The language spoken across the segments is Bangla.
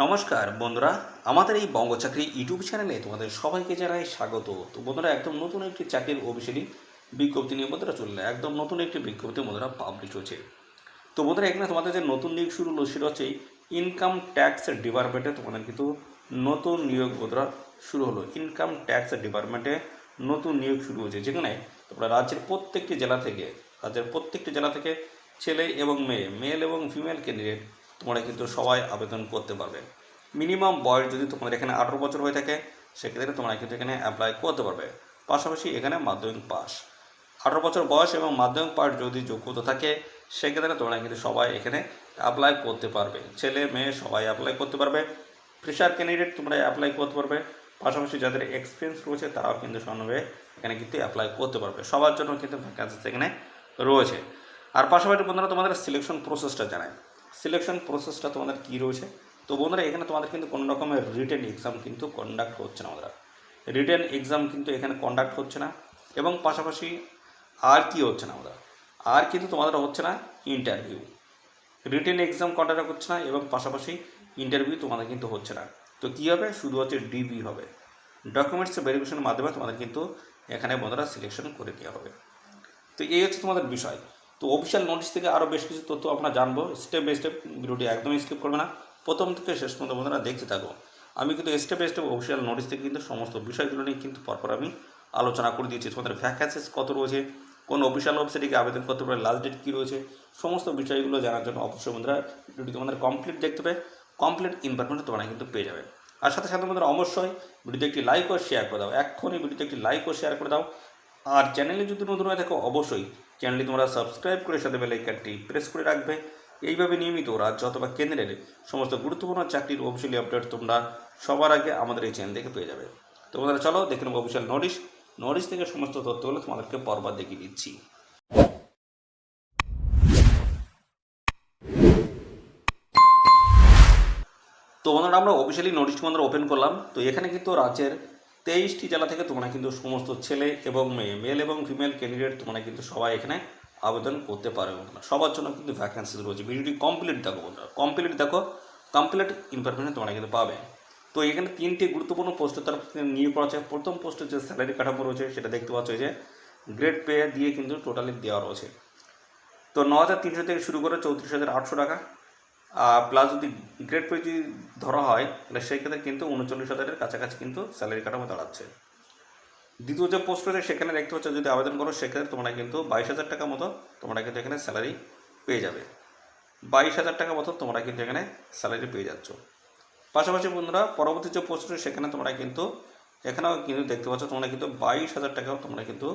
নমস্কার বন্ধুরা, আমাদের এই বঙ্গ চাকরি ইউটিউব চ্যানেলে তোমাদের সবাইকে জানাই স্বাগত। তো বন্ধুরা, একদম নতুন একটি চাকরির অফিসিয়ালি বিজ্ঞপ্তি নিয়ে বন্ধুরা চললে একদম নতুন একটি বিজ্ঞপ্তি বন্ধুরা পাবলিশ হয়েছে। তো বন্ধুরা, এখানে তোমাদের যে নতুন নিয়োগ শুরু হলো সেটা হচ্ছে ইনকাম ট্যাক্স ডিপার্টমেন্টে তোমাদের কিন্তু নতুন নিয়োগ বন্ধুরা শুরু হলো। ইনকাম ট্যাক্স ডিপার্টমেন্টে নতুন নিয়োগ শুরু হয়েছে, যেখানে তোমরা রাজ্যের প্রত্যেকটি জেলা থেকে ছেলে এবং মেল এবং ফিমেল ক্যান্ডিডেট তোমরা কিন্তু সবাই আবেদন করতে পারবে। মিনিমাম বয়স যদি তোমাদের এখানে 18 বছর হয়ে থাকে সেক্ষেত্রে তোমরা কিন্তু এখানে অ্যাপ্লাই করতে পারবে। পাশাপাশি এখানে মাধ্যমিক পাস, 18 বছর বয়স এবং মাধ্যমিক পাস যদি যোগ্যতা থাকে সেক্ষেত্রে তোমরা কিন্তু সবাই এখানে অ্যাপ্লাই করতে পারবে। ছেলে মেয়ে সবাই অ্যাপ্লাই করতে পারবে। ফ্রেশার ক্যান্ডিডেট তোমরা অ্যাপ্লাই করতে পারবে। পাশাপাশি যাদের এক্সপিরিয়েন্স রয়েছে তারাও কিন্তু সঙ্গে এখানে কিন্তু অ্যাপ্লাই করতে পারবে। সবার জন্য কিন্তু ভ্যাকান্সি এখানে রয়েছে। আর পাশাপাশি বন্ধুরা, তোমাদের সিলেকশন প্রসেসটা জানায়। সিলেকশন প্রসেসটা তোমাদের কী রয়েছে? তো বন্ধুরা, এখানে তোমাদের কিন্তু কোনো রকমের রিটেন এক্সাম কিন্তু কন্ডাক্ট হচ্ছে না। বন্ধুরা, রিটেন এক্সাম কিন্তু এখানে কন্ডাক্ট হচ্ছে না। এবং পাশাপাশি আর কি হচ্ছে না বন্ধুরা, আর কিন্তু তোমাদের হচ্ছে না ইন্টারভিউ। রিটেন এক্সাম কন্ডাক্ট হচ্ছে না এবং পাশাপাশি ইন্টারভিউ তোমাদের কিন্তু হচ্ছে না। তো কী হবে? শুধু হচ্ছে ডিবি হবে, ডকুমেন্টস ভেরিফিকেশনের মাধ্যমে তোমাদের কিন্তু এখানে বন্ধুরা সিলেকশন করে দেওয়া হবে। তো এই হচ্ছে তোমাদের বিষয়। তো অফিসিয়াল নোটিশ থেকে আরও বেশ কিছু তথ্য আমরা জানবো। স্টেপ বাই স্টেপ ভিডিওটি একদমই স্কিপ করবে না, প্রথম থেকে শেষ পর্যন্ত বন্ধুরা দেখতে থাকো। আমি কিন্তু step by step official notice থেকে কিন্তু সমস্ত বিষয়গুলো নিয়ে কিন্তু পরপর আমি আলোচনা করে দিয়েছি। তোমাদের ভ্যাকান্সিস কত রয়েছে, কোন অফিসিয়াল ওয়েবসাইটে আবেদন করতে পারে, লাস্ট ডেট কী রয়েছে, সমস্ত বিষয়গুলো জানার জন্য অবশ্যই বন্ধুরা ভিডিওটি তোমাদের কমপ্লিট দেখতে হবে। কমপ্লিট ইনফরমেশন তোমরা কিন্তু পেয়ে যাবে। আর সাথে সাথে বন্ধুরা অবশ্যই ভিডিওতে একটি লাইক ও শেয়ার করে দাও। এক্ষুনি ভিডিওতে একটি লাইক ও শেয়ার করে দাও। আর চ্যানেলে যদি নতুন হয়ে থাকো অবশ্যই চ্যানেলটি তোমরা সাবস্ক্রাইব করে সাথে বেল আইকনটি প্রেস করে রাখবে। এইভাবে নিয়মিত রাজ্য অথবা কেন্দ্রের সমস্ত গুরুত্বপূর্ণ চাকরির অফিসিয়ালি আপডেট তোমরা সবার আগে আমাদের এই চ্যানেল থেকে পেয়ে যাবে। তো বন্ধুরা, চলো দেখে নেবো অফিসিয়াল নোটিশ থেকে সমস্ত তথ্যগুলো তোমাদেরকে পরবার দেখিয়ে দিচ্ছি। তো বন্ধুরা, আমরা অফিসিয়ালি নোটিশটি বন্ধুরা ওপেন করলাম। তো এখানে কিন্তু রাজ্যের 23টি জেলা থেকে তোমরা কিন্তু সমস্ত ছেলে এবং মেল এবং ফিমেল ক্যান্ডিডেট তোমরা কিন্তু সবাই এখানে আবেদন করতে পারবে। বন্ধুরা, সবার জন্য কিন্তু ভ্যাকেন্সি রয়েছে। ভিডিওটি কমপ্লিট দেখো বন্ধুরা, কমপ্লিট ইনফরমেশন তোমরা কিন্তু পাবে। তো এখানে 3টি গুরুত্বপূর্ণ পোস্টের তরফ থেকে নিয়োগ করা হচ্ছে। প্রথম পোস্টের যে স্যালারি কাঠামো রয়েছে সেটা দেখতে পাচ্ছ যে গ্রেড পে দিয়ে কিন্তু টোটালি দেওয়া রয়েছে। তো 9,300 থেকে শুরু করে 34,800 টাকা। প্লাস যদি গ্রেড পে যদি ধরা হয় তাহলে সেই ক্ষেত্রে কিন্তু 39,000-এর কাছাকাছি কিন্তু স্যালারি কাঠামো দাঁড়াচ্ছে। দ্বিতীয় যে পোস্ট রয়েছে সেখানে দেখতে পাচ্ছ যদি আবেদন করো সেক্ষেত্রে তোমরা কিন্তু 22,000 টাকা মতো তোমরা কিন্তু এখানে স্যালারি পেয়ে যাবে। 22,000 টাকা মতো তোমরা কিন্তু এখানে স্যালারি পেয়ে যাচ্ছ। পাশাপাশি বন্ধুরা, পরবর্তী যে পোস্ট রয়েছে সেখানে তোমরা কিন্তু এখানেও কিন্তু দেখতে পাচ্ছ তোমরা কিন্তু 22,000 টাকাও তোমরা কিন্তু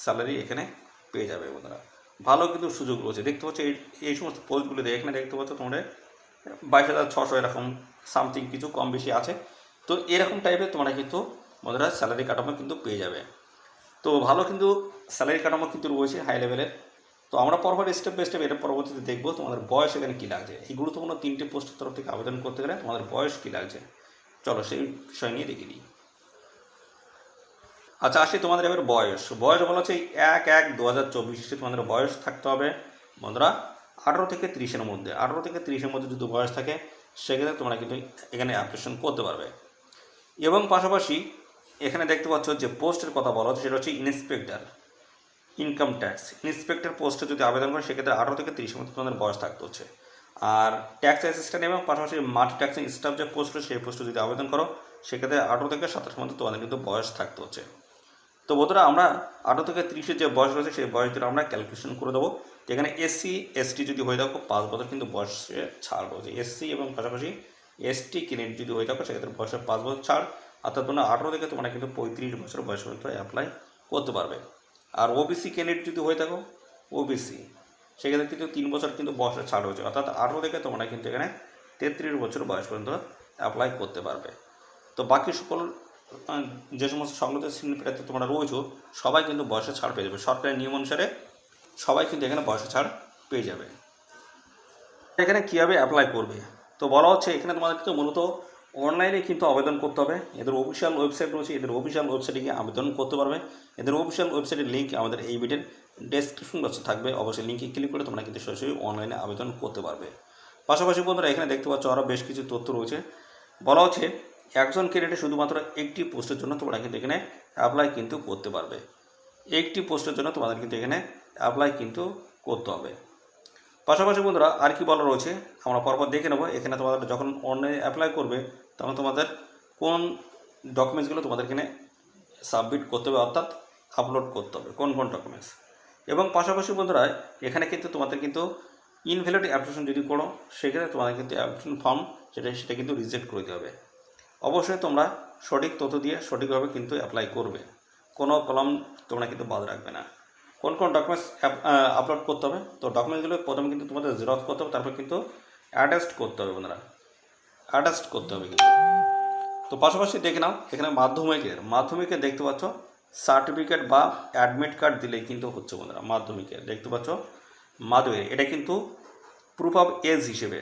স্যালারি এখানে পেয়ে যাবে। বন্ধুরা, ভালো কিন্তু সুযোগ রয়েছে। দেখতে পাচ্ছ এই সমস্ত পোস্টগুলো এখানে দেখতে পাচ্ছ তোমরা 22,600 এরকম সামথিং কিছু কম বেশি আছে। তো এরকম টাইপের তোমরা কিন্তু বন্ধুরা স্যালারি কাঠামো কিন্তু পেয়ে যাবে। তো ভালো কিন্তু স্যালারি কাঠামো কিন্তু রয়েছে হাই লেভেলের। তো আমরা পরপর স্টেপ বাই স্টেপ এটা পরবর্তীতে দেখবো তোমাদের বয়স এখানে কী লাগছে। এই গুরুত্বপূর্ণ 3টি পোস্টের তরফ থেকে আবেদন করতে গেলে তোমাদের বয়স কী লাগছে, চলো সেই বিষয় নিয়ে দেখিয়ে দিই। আচ্ছা, আসি তোমাদের এবার বয়স বলা হচ্ছে 1/1/2024 তোমাদের বয়স থাকতে হবে বন্ধুরা 18 থেকে 30-এর মধ্যে। 18 থেকে 30-এর মধ্যে যদি বয়স থাকে সেক্ষেত্রে তোমরা কিন্তু এখানে অ্যাপ্লিকেশন করতে পারবে। এবং পাশাপাশি এখানে দেখতে পাচ্ছ যে পোস্টের কথা বলা হচ্ছে সেটা হচ্ছে ইন্সপেক্টর ইনকাম ট্যাক্স। ইন্সপেক্টর পোস্টে যদি আবেদন করে সেক্ষেত্রে 18 থেকে 30-এর মধ্যে তোমাদের বয়স থাকতে হচ্ছে। আর ট্যাক্স অ্যাসিস্ট্যান্ট এবং পাশাপাশি মাল্টি ট্যাক্সিং স্টাফ যে পোস্ট সেই পোস্টে যদি আবেদন করো সেক্ষেত্রে 18 থেকে 27-এর মধ্যে তোমাদের কিন্তু বয়স থাকতে হচ্ছে। তো বন্ধুরা, আমরা 18 থেকে 30-এর যে বয়স রয়েছে সেই বয়স ধরে আমরা ক্যালকুলেশন করে দেবো। এখানে SC ST যদি হয়ে থাকো 5 বছর কিন্তু বয়সে ছাড় রয়েছে। SC এবং পাশাপাশি ST ক্যান্ডিডেট যদি হয়ে থাকো সেক্ষেত্রে বয়সে 5 বছর ছাড়, অর্থাৎ তোমরা 18 থেকে তোমরা কিন্তু 35 বছর বয়স পর্যন্ত অ্যাপ্লাই করতে পারবে। আর OBC ক্যান্ডিডেট যদি হয়ে থাকো OBC সেক্ষেত্রে কিন্তু 3 বছর কিন্তু বয়সে ছাড় রয়েছে, অর্থাৎ 18 থেকে তোমরা কিন্তু এখানে 33 বছর বয়স পর্যন্ত অ্যাপ্লাই করতে পারবে। তো বাকি সকল যে সমস্ত সংগত শ্রেণী প্রার্থী তোমরা রয়েছো সবাই কিন্তু বয়সে ছাড় পেয়ে যাবে। সরকারি নিয়ম অনুসারে সবাই কিন্তু এখানে বয়সে ছাড় পেয়ে যাবে। এখানে কীভাবে অ্যাপ্লাই করবে? তো বলা হচ্ছে এখানে তোমাদের কিন্তু মূলত অনলাইনে কিন্তু আবেদন করতে হবে। এদের অফিসিয়াল ওয়েবসাইট রয়েছে, এদের অফিসিয়াল ওয়েবসাইটে গিয়ে আবেদন করতে পারবে। এদের অফিসিয়াল ওয়েবসাইটের লিঙ্ক আমাদের এই ভিডিওর ডেসক্রিপশন বক্সে থাকবে, অবশ্যই লিঙ্কে ক্লিক করে তোমরা কিন্তু সরাসরি অনলাইনে আবেদন করতে পারবে। পাশাপাশি বন্ধুরা এখানে দেখতে পাচ্ছ আরও বেশ কিছু তথ্য রয়েছে। বলা হচ্ছে একজন ক্যান্ডিডেট শুধুমাত্র একটি পোস্টের জন্য তোমরা কিন্তু এখানে অ্যাপ্লাই কিন্তু করতে পারবে। একটি পোস্টের জন্য তোমাদের কিন্তু এখানে অ্যাপ্লাই কিন্তু করতে হবে। পাশাপাশি বন্ধুরা আর কি বলা রয়েছে আমরা পরপর দেখে নেবো। এখানে তোমাদের যখন অনলাইনে অ্যাপ্লাই করবে তখন তোমাদের কোন ডকুমেন্টসগুলো তোমাদের এখানে সাবমিট করতে হবে, অর্থাৎ আপলোড করতে হবে কোন কোন ডকুমেন্টস। এবং পাশাপাশি বন্ধুরা এখানে কিন্তু তোমাদের কিন্তু ইনভ্যালিড অ্যাপ্লিকেশন যদি করো সেক্ষেত্রে তোমাদের কিন্তু অ্যাপ্লিকেশন ফর্ম সেটা কিন্তু রিজেক্ট করে দিতে হবে। অবশ্যই তোমরা সঠিক তথ্য দিয়ে সঠিকভাবে কিন্তু অ্যাপ্লাই করবে, কোনো কলম তোমরা কিন্তু বাদ রাখবে না। কোন কোন ডকুমেন্টস আপলোড করতে হবে, তো ডকুমেন্টসগুলো প্রথমে কিন্তু তোমাদের জেরক্স করতে হবে, তারপর কিন্তু অ্যাটাচড করতে হবে বন্ধুরা, অ্যাটাচড করতে হবে কিন্তু। তো পাশাপাশি দেখে নাও এখানে মাধ্যমিকের দেখতে পাচ্ছ সার্টিফিকেট বা অ্যাডমিট কার্ড দিলেই কিন্তু হচ্ছে বন্ধুরা। মাধ্যমিকের দেখতে পাচ্ছ মাধ্যমিক এটা কিন্তু প্রুফ অফ এজ হিসেবে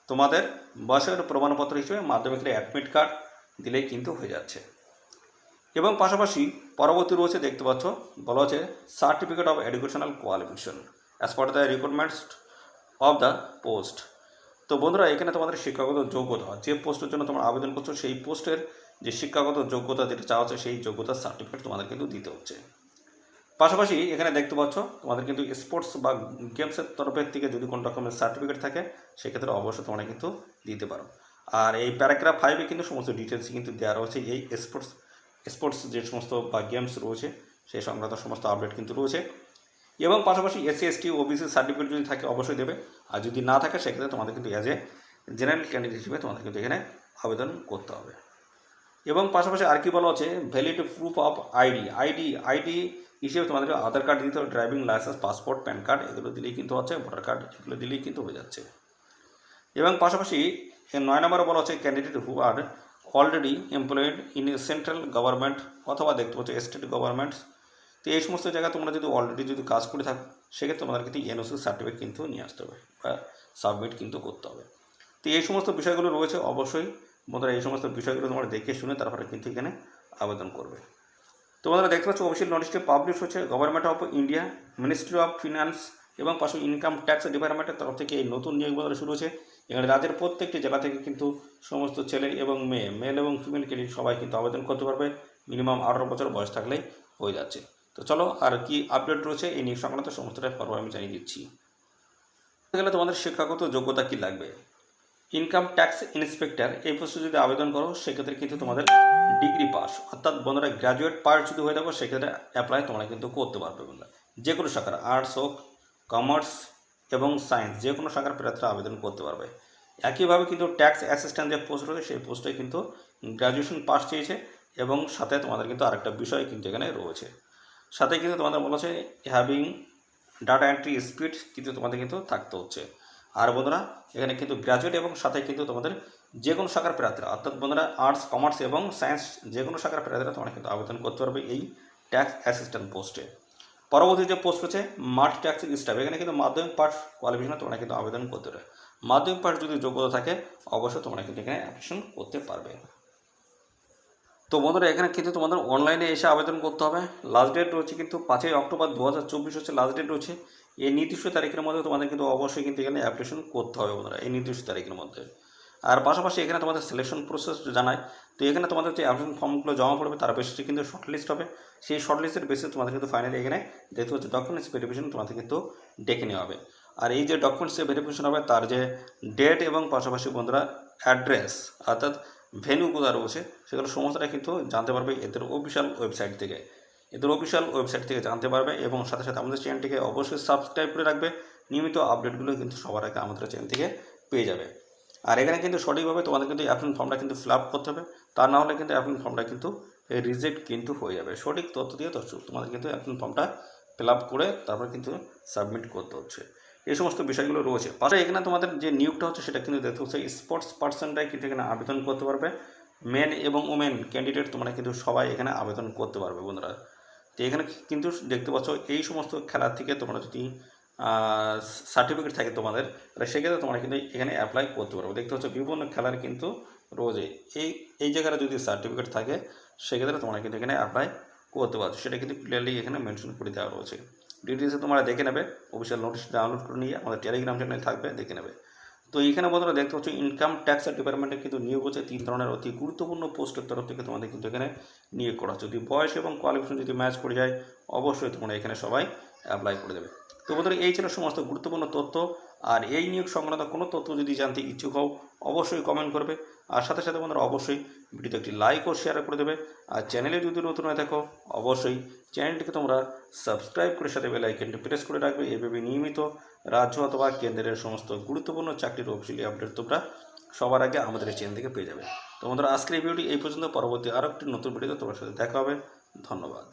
তোমাদের বয়সের প্রমাণপত্র হিসেবে মাধ্যমিকের অ্যাডমিট কার্ড দিলেই কিন্তু হয়ে যাচ্ছে। এবং পাশাপাশি পরবর্তী রয়েছে দেখতে পাচ্ছ বলা হচ্ছে certificate of educational qualification as per the requirements of the post. তো বন্ধুরা এখানে তোমাদের শিক্ষাগত যোগ্যতা, যে পোস্টের জন্য তোমরা আবেদন করছো সেই পোস্টের যে শিক্ষাগত যোগ্যতা যেটা চাওয়া হচ্ছে সেই যোগ্যতার সার্টিফিকেট তোমাদের কিন্তু দিতে হচ্ছে। পাশাপাশি এখানে দেখতে পাচ্ছ তোমাদের কিন্তু স্পোর্টস বা গেমসের তরফের থেকে যদি কোনো রকমের সার্টিফিকেট থাকে সেক্ষেত্রে অবশ্যই তোমরা কিন্তু দিতে পারো। আর এই প্যারাগ্রাফ 5-এ কিন্তু সমস্ত ডিটেলস কিন্তু দেওয়া রয়েছে এই স্পোর্টস যে সমস্ত বা গেমস রয়েছে সেই সংক্রান্ত সমস্ত আপডেট কিন্তু রয়েছে। এবং পাশাপাশি এসসি এসটি ওবিসি সার্টিফিকেট যদি থাকে অবশ্যই দেবে, আর যদি না থাকে সেক্ষেত্রে তোমাদের কিন্তু অ্যাজ এ জেনারেল ক্যান্ডিডেট হিসেবে তোমাদের কিন্তু এখানে আবেদন করতে হবে। এবং পাশাপাশি আর কি বলা হচ্ছে ভ্যালিড প্রুফ অফ আইডি হিসেবে তোমাদের আধার কার্ড দিতে হবে, driving licence, passport, pan card এগুলো দিলেই কিন্তু হচ্ছে, ভোটার কার্ড এগুলো দিলেই কিন্তু হয়ে যাচ্ছে। এবং পাশাপাশি 9 নম্বরে বলা হচ্ছে candidate who are already employed in central government অথবা দেখতে পাচ্ছ স্টেট গভর্নমেন্টস। তো এই সমস্ত জায়গায় তোমরা যদি অলরেডি যদি কাজ করে থাকো সেক্ষেত্রে তোমাদের কিন্তু এনওসি সার্টিফিকেট কিন্তু নিয়ে আসতে হবে বা সাবমিট কিন্তু করতে হবে। তো এই সমস্ত বিষয়গুলো রয়েছে, অবশ্যই বন্ধুরা এই সমস্ত বিষয়গুলো তোমরা দেখে শুনে তারপরে কিন্তু এখানে আবেদন করবে। তো বন্ধুরা দেখতে পাচ্ছ অফিসিয়াল নোটিশটি পাবলিশ হচ্ছে government of India, ministry of finance এবং পাশাপাশি ইনকাম ট্যাক্স ডিপার্টমেন্টের তরফ থেকে এই নতুন নিয়োগ বদল শুরু হচ্ছে। এখানে রাজ্যের প্রত্যেকটি জেলা থেকে কিন্তু সমস্ত ছেলে এবং মেল এবং ফিমেল ক্যান্ডিডেট সবাই কিন্তু আবেদন করতে পারবে, মিনিমাম 18 বছর বয়স থাকলেই হয়ে যাচ্ছে। তো চলো আর কি আপডেট রয়েছে এই নিয়োগ সংক্রান্ত সমস্তটাই পর্ব আমি জানিয়ে দিচ্ছি। গেলে তোমাদের শিক্ষাগত যোগ্যতা কী লাগবে, ইনকাম ট্যাক্স ইন্সপেক্টর এই পোস্টে যদি আবেদন করো সেক্ষেত্রে কিন্তু তোমাদের ডিগ্রি পাস অর্থাৎ বন্ধুরা গ্র্যাজুয়েট পাস যদি হয়ে থাকো সেক্ষেত্রে অ্যাপ্লাই তোমরা কিন্তু করতে পারবে বন্ধুরা। যে কোনো শাখার আর্টস হোক, কমার্স এবং সায়েন্স যে কোনো শাখার প্রার্থীরা আবেদন করতে পারবে। একইভাবে কিন্তু ট্যাক্স অ্যাসিস্ট্যান্ট যে পোস্ট রয়েছে সেই পোস্টে কিন্তু গ্র্যাজুয়েশন পাস চেয়েছে এবং সাথে তোমাদের কিন্তু আরেকটা বিষয় কিন্তু এখানে রয়েছে, সাথে কিন্তু তোমাদের বলা হচ্ছে হ্যাভিং ডাটা এন্ট্রি স্পিড কিন্তু তোমাদের কিন্তু থাকতে হচ্ছে। আর বন্ধুরা এখানে কিন্তু গ্র্যাজুয়েট এবং সাথে কিন্তু তোমাদের যে কোনো শাখার প্রার্থীরা অর্থাৎ বন্ধুরা আর্টস, কমার্স এবং সায়েন্স যে কোনো শাখার প্রার্থীরা তোমরা কিন্তু আবেদন করতে পারবে এই ট্যাক্স অ্যাসিস্ট্যান্ট পোস্টে। পরবর্তী যে পোস্ট হচ্ছে মাল্টি ট্যাক্স স্টাফ, এখানে কিন্তু মাধ্যমিক পাস কোয়ালিফিকেশনে তোমরা কিন্তু আবেদন করতে পারবে। মাধ্যমিক পাস যদি যোগ্যতা থাকে অবশ্যই তোমরা কিন্তু এখানে অ্যাপ্লিকেশন করতে পারবে। তো বন্ধুরা এখানে কিন্তু তোমাদের অনলাইনে এসে আবেদন করতে হবে। লাস্ট ডেট রয়েছে কিন্তু 5 অক্টোবর 2024 হচ্ছে লাস্ট ডেট রয়েছে। এই নির্দিষ্ট তারিখের মধ্যে তোমাদের কিন্তু অবশ্যই কিন্তু এখানে অ্যাপ্লিকেশন করতে হবে বন্ধুরা, এই নির্দিষ্ট তারিখের মধ্যে। আর পাশাপাশি এখানে তোমাদের সিলেকশন প্রসেস জানায়। তো এখানে তোমাদের যে অ্যাপ্লিকেশন ফর্মগুলো জমা পড়বে তার বেসিসে কিন্তু শর্টলিস্ট হবে। সেই শর্টলিস্টের বেসিসে তোমাদের কিন্তু ফাইনালি এখানে দেখতে হচ্ছে ডকুমেন্টস ভেরিফিকেশন তোমাদের কিন্তু ডেকে নেওয়া হবে। আর এই যে ডকুমেন্টস ভেরিফিকেশন হবে তার যে ডেট এবং পাশাপাশি বন্ধুরা অ্যাড্রেস অর্থাৎ ভেন্যু কোথায় রয়েছে সেগুলো সমস্তটা কিন্তু জানতে পারবে এদের অফিসিয়াল ওয়েবসাইট থেকে। জানতে পারবে এবং সাথে সাথে আমাদের চ্যানেলটিকে অবশ্যই সাবস্ক্রাইব করে রাখবে, নিয়মিত আপডেটগুলো কিন্তু সবার আগে আমাদের চ্যানেল থেকে পেয়ে যাবে। আর এখানে কিন্তু সঠিকভাবে তোমাদের কিন্তু অ্যাপ্লিকেশন ফর্মটা কিন্তু ফিল আপ করতে হবে, তা না হলে কিন্তু অ্যাপ্লিকেশন ফর্মটা কিন্তু রিজেক্ট কিন্তু হয়ে যাবে। সঠিক তথ্য দিয়ে তোমাদের কিন্তু অ্যাপ্লিকেশন ফর্মটা ফিল আপ করে তারপর কিন্তু সাবমিট করতে হচ্ছে। এই সমস্ত বিষয়গুলো রয়েছে। পাশে এখানে তোমাদের যে নিয়োগটা হচ্ছে সেটা কিন্তু দেখতে হচ্ছে স্পোর্টস পার্সনরাই কিন্তু এখানে আবেদন করতে পারবে। মেন এবং ওমেন ক্যান্ডিডেট তোমরা কিন্তু সবাই এখানে আবেদন করতে পারবে বন্ধুরা। তো এখানে কিন্তু দেখতে পাচ্ছ এই সমস্ত খেলার থেকে তোমরা যদি সার্টিফিকেট থাকে তোমাদের তাহলে সেক্ষেত্রে তোমরা কিন্তু এখানে অ্যাপ্লাই করতে পারবে। দেখতে পাচ্ছ বিভিন্ন খেলার কিন্তু রয়েছে, এই জায়গায় যদি সার্টিফিকেট থাকে সেক্ষেত্রে তোমরা কিন্তু এখানে অ্যাপ্লাই করতে পারছো, সেটা কিন্তু ক্লিয়ারলি এখানে মেনশন করে দেওয়া রয়েছে। ডিটেলসে তোমরা দেখে নেবে, অফিসিয়াল নোটিশ ডাউনলোড করে নিয়ে আমাদের টেলিগ্রাম চ্যানেলে থাকবে, দেখে নেবে। তো এখানে বন্ধুরা দেখতে পাচ্ছ ইনকাম ট্যাক্স ডিপার্টমেন্টে কিন্তু নিয়োগ হচ্ছে 3 ধরনের অতি গুরুত্বপূর্ণ পোস্টের তরফ থেকে তোমাদের কিন্তু এখানে নিয়োগ করা হচ্ছে। যদি বয়স এবং কোয়ালিফিকেশন যদি ম্যাচ করে যায় অবশ্যই তোমরা এখানে সবাই অ্যাপ্লাই করে দেবে। তো বন্ধুরা এই ছিল সমস্ত গুরুত্বপূর্ণ তথ্য। আর এই নিয়োগ সংক্রান্ত কোনো তথ্য যদি জানতে ইচ্ছুক হও অবশ্যই কমেন্ট করবে। আর সাথে সাথে বন্ধুরা অবশ্যই ভিডিওতে একটি লাইক ও শেয়ার করে দেবে। আর চ্যানেলে যদি নতুন হয়ে থাকো অবশ্যই চ্যানেলটিকে তোমরা সাবস্ক্রাইব করে সাথে বেল আইকনটি প্রেস করে রাখবে। এভাবে নিয়মিত রাজ্য অথবা কেন্দ্রের সমস্ত গুরুত্বপূর্ণ চাকরির অফিসিয়ালি আপডেট তোমরা সবার আগে আমাদের এই চ্যানেল থেকে পেয়ে যাবে। তো বন্ধুরা আজকের এই ভিডিওটি এই পর্যন্ত, পরবর্তী আরও একটি নতুন ভিডিওতে তোমার সাথে দেখা হবে। ধন্যবাদ।